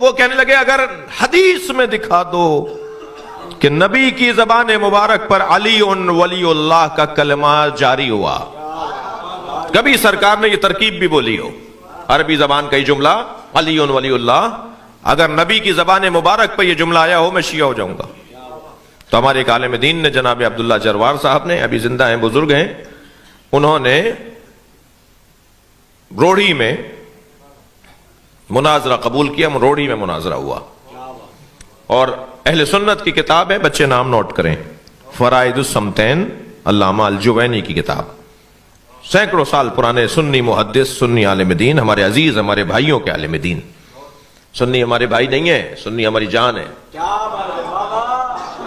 وہ کہنے لگے اگر حدیث میں دکھا دو کہ نبی کی زبان مبارک پر علی ولی اللہ کا کلمہ جاری ہوا، کبھی سرکار نے یہ ترکیب بھی بولی ہو، عربی زبان کا یہ جملہ علی ولی اللہ، اگر نبی کی زبان مبارک پر یہ جملہ آیا ہو میں شیعہ ہو جاؤں گا۔ تو ہمارے ایک عالم دین نے جناب عبداللہ جروار صاحب نے، ابھی زندہ ہیں، بزرگ ہیں، انہوں نے روڑی میں مناظرہ قبول کیا، روڑی میں مناظرہ ہوا، اور اہل سنت کی کتاب ہے، بچے نام نوٹ کریں، فرائض الصمتین، علامہ الجوینی کی کتاب، سینکڑوں سال پرانے سنی محدث، سنی عالم دین، ہمارے عزیز، ہمارے بھائیوں کے عالم دین۔ سنی ہمارے بھائی نہیں ہیں، سنی ہماری جان ہے۔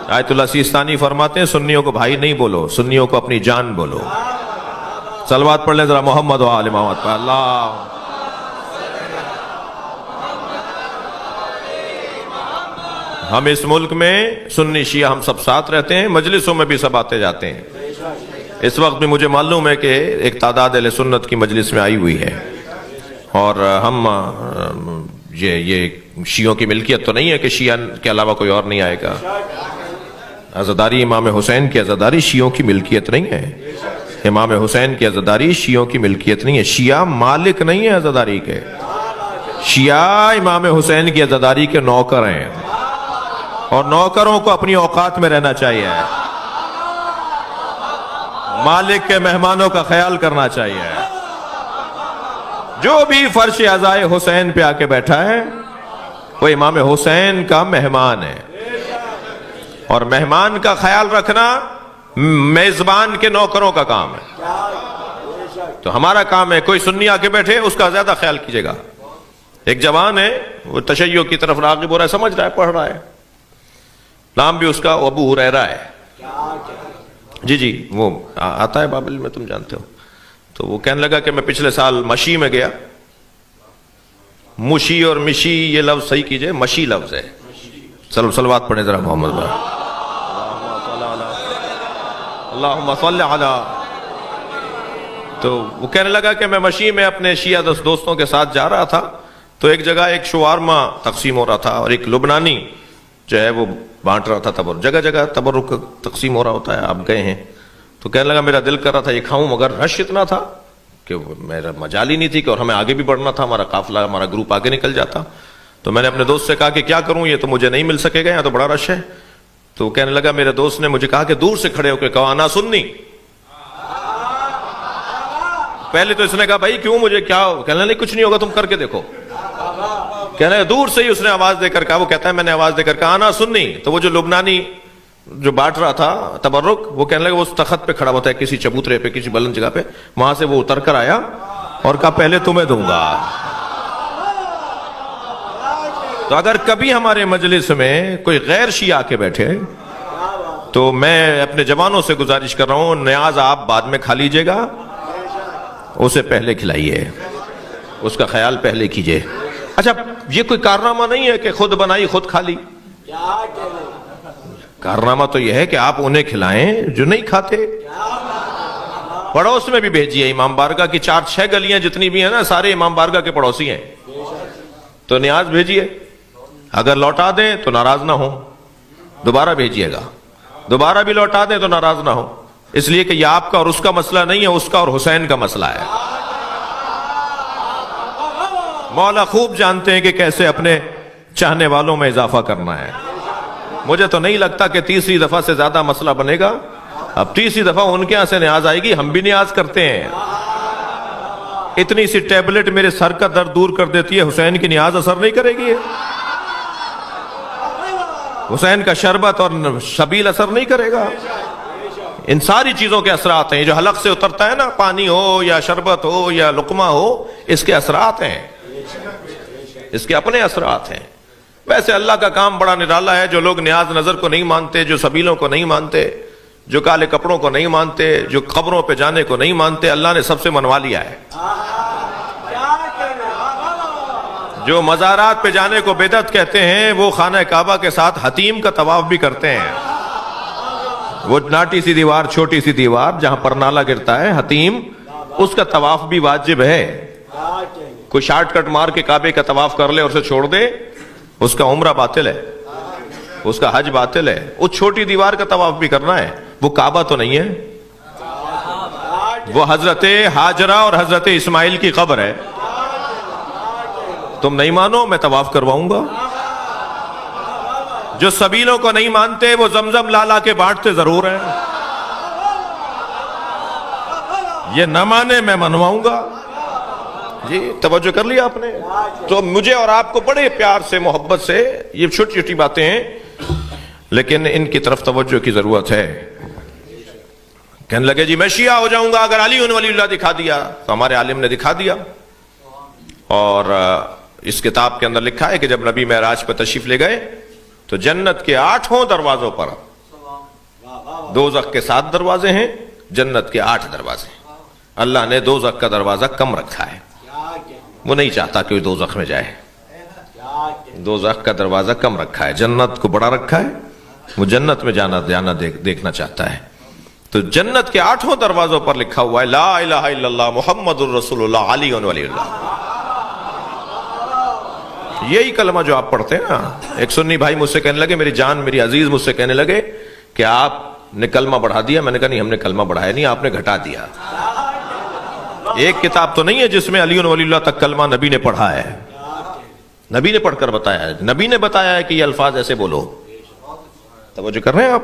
آیت اللہ سیستانی فرماتے ہیں سنیوں کو بھائی نہیں بولو، سنیوں کو اپنی جان بولو۔ صلوات پڑھ لیں ذرا محمد و آل محمد پر۔ اللہ ہم اس ملک میں سنی شیعہ ہم سب ساتھ رہتے ہیں، مجلسوں میں بھی سب آتے جاتے ہیں۔ اس وقت بھی مجھے معلوم ہے کہ ایک تعداد اہل سنت کی مجلس میں آئی ہوئی ہے، اور ہم یہ شیعوں کی ملکیت تو نہیں ہے کہ شیعہ کے علاوہ کوئی اور نہیں آئے گا۔ عزاداری امام حسین کی عزاداری شیعوں کی ملکیت نہیں ہے، امام حسین کی عزاداری شیعوں کی ملکیت نہیں ہے، شیعہ مالک نہیں ہے عزاداری کے، شیعہ امام حسین کی عزاداری کے نوکر ہیں، اور نوکروں کو اپنی اوقات میں رہنا چاہیے، مالک کے مہمانوں کا خیال کرنا چاہیے۔ جو بھی فرش عزائے حسین پہ آ کے بیٹھا ہے وہ امام حسین کا مہمان ہے، اور مہمان کا خیال رکھنا میزبان کے نوکروں کا کام ہے۔ تو ہمارا کام ہے کوئی سنی آ کے بیٹھے اس کا زیادہ خیال کیجیے گا۔ ایک جوان ہے وہ تشیع کی طرف راغب ہو رہا ہے، سمجھ رہا ہے، پڑھ رہا ہے، نام بھی اس کا ابو ہریرہ ہے، جی وہ آتا ہے بابل میں، تم جانتے ہو۔ تو وہ کہنے لگا کہ میں پچھلے سال مشی میں گیا، مشی اور مشی یہ لفظ صحیح کیجئے، مشی لفظ ہے، صلوات پڑھیں ذرا محمد بھائی، اللہم صلی علی۔ تو وہ کہنے لگا کہ میں مشی میں اپنے شیعہ دوستوں کے ساتھ جا رہا تھا، تو ایک جگہ ایک شوارما تقسیم ہو رہا تھا، اور ایک لبنانی جو ہے وہ بانٹ رہا تھا تبرک، جگہ جگہ تبرک تقسیم ہو رہا ہوتا ہے، آپ گئے ہیں۔ تو کہنے لگا میرا دل کر رہا تھا یہ کھاؤں، مگر رش اتنا تھا کہ میرا مجال ہی نہیں تھی، کہ اور ہمیں آگے بھی بڑھنا تھا، ہمارا قافلہ، ہمارا گروپ آگے نکل جاتا۔ تو میں نے اپنے دوست سے کہا کہ کیا کروں، یہ تو مجھے نہیں مل سکے گا، یہاں تو بڑا رش ہے۔ تو کہنے لگا میرے دوست نے مجھے کہا کہ دور سے کھڑے ہو کے کہا انا سنی۔ پہلے تو اس نے کہا بھائی کیوں، مجھے کیا، کہنے لگا کچھ نہیں ہوگا، تم کر کے دیکھو۔ کہنے لگا دور سے ہی اس نے آواز دے کر کہا، وہ کہتا ہے میں نے آواز دے کر کہا انا سنی۔ تو وہ جو لبنانی جو بانٹ رہا تھا تبرک، وہ کہنے لگا وہ اس تخت پہ کھڑا ہوتا ہے کسی چبوترے پہ، کسی بلند جگہ پہ، وہاں سے وہ اتر کر آیا اور کہا پہلے تمہیں دوں گا۔ تو اگر کبھی ہمارے مجلس میں کوئی غیر شیعہ آ کے بیٹھے تو میں اپنے جوانوں سے گزارش کر رہا ہوں، نیاز آپ بعد میں کھا لیجئے گا، اسے پہلے کھلائیے، اس کا خیال پہلے کیجئے۔ اچھا یہ کوئی کارنامہ نہیں ہے کہ خود بنائی خود کھا لی، کارنامہ تو یہ ہے کہ آپ انہیں کھلائیں جو نہیں کھاتے۔ پڑوس میں بھی بھیجیے، امام بارگاہ کی 4-6 گلیاں جتنی بھی ہیں نا، سارے امام بارگاہ کے پڑوسی ہیں، تو نیاز بھیجیے، اگر لوٹا دیں تو ناراض نہ ہوں، دوبارہ بھیجیے گا، دوبارہ بھی لوٹا دیں تو ناراض نہ ہو، اس لیے کہ یہ آپ کا اور اس کا مسئلہ نہیں ہے، اس کا اور حسین کا مسئلہ ہے۔ مولا خوب جانتے ہیں کہ کیسے اپنے چاہنے والوں میں اضافہ کرنا ہے۔ مجھے تو نہیں لگتا کہ تیسری دفعہ سے زیادہ مسئلہ بنے گا، اب تیسری دفعہ ان کے یہاں سے نیاز آئے گی، ہم بھی نیاز کرتے ہیں۔ اتنی سی ٹیبلٹ میرے سر کا درد دور کر دیتی ہے، حسین کی نیاز اثر نہیں کرے گی، حسین کا شربت اور شبیل اثر نہیں کرے گا۔ ان ساری چیزوں کے اثرات ہیں، جو حلق سے اترتا ہے نا، پانی ہو یا شربت ہو یا لقمہ ہو، اس کے اثرات ہیں، اس کے اپنے اثرات ہیں۔ ویسے اللہ کا کام بڑا نرالا ہے، جو لوگ نیاز نظر کو نہیں مانتے، جو سبیلوں کو نہیں مانتے، جو کالے کپڑوں کو نہیں مانتے، جو قبروں پہ جانے کو نہیں مانتے، اللہ نے سب سے منوا لیا ہے۔ جو مزارات پہ جانے کو بدعت کہتے ہیں، وہ خانہ کعبہ کے ساتھ حتیم کا طواف بھی کرتے ہیں۔ وہ ناٹی سی دیوار، چھوٹی سی دیوار جہاں پر نالا گرتا ہے، حتیم، اس کا طواف بھی واجب ہے۔ کوئی شارٹ کٹ مار کے کعبے کا طواف کر لے اور اسے چھوڑ دے اس کا عمرہ باطل ہے، اس کا حج باطل ہے. اس چھوٹی دیوار کا طواف بھی کرنا ہے، وہ کعبہ تو نہیں ہے، وہ حضرت ہاجرہ اور حضرت اسماعیل کی قبر ہے. تم نہیں مانو، میں طواف کرواؤں گا. جو سبیلوں کو نہیں مانتے وہ زمزم لالا کے بانٹتے ضرور ہیں. یہ نہ مانے میں منواؤں گا. جی توجہ کر لیا آپ نے؟ تو مجھے اور آپ کو بڑے پیار سے محبت سے یہ چھوٹی چھوٹی باتیں ہیں لیکن ان کی طرف توجہ کی ضرورت ہے. کہنے لگے جی میں شیعہ ہو جاؤں گا اگر علی ولی اللہ دکھا دیا. تو ہمارے عالم نے دکھا دیا، اور اس کتاب کے اندر لکھا ہے کہ جب نبی معراج پر تشریف لے گئے تو جنت کے 8 دروازوں پر، دوزخ کے 7 دروازے ہیں، جنت کے 8 دروازے. اللہ نے دوزخ کا دروازہ کم رکھا ہے، وہ نہیں چاہتا کہ وہ دوزخ میں جائے. دوزخ کا دروازہ کم رکھا ہے، جنت کو بڑا رکھا ہے. وہ جنت میں جانا دیکھنا چاہتا ہے. تو جنت کے 8 دروازوں پر لکھا ہوا ہے لا الہ الا اللہ محمد الرسول اللہ علی ولی اللہ. یہی کلمہ جو آپ پڑھتے ہیں نا. ایک سنی بھائی مجھ سے کہنے لگے، میری جان میری عزیز مجھ سے کہنے لگے کہ آپ نے کلمہ بڑھا دیا. میں نے کہا نہیں، ہم نے کلمہ بڑھایا نہیں، آپ نے گھٹا دیا. ایک کتاب تو نہیں ہے جس میں علی ولی اللہ تک کلمہ نبی نے پڑھا ہے. نبی نے پڑھ کر بتایا ہے، نبی نے بتایا ہے کہ یہ الفاظ ایسے بولو. توجہ کر رہے ہیں آپ؟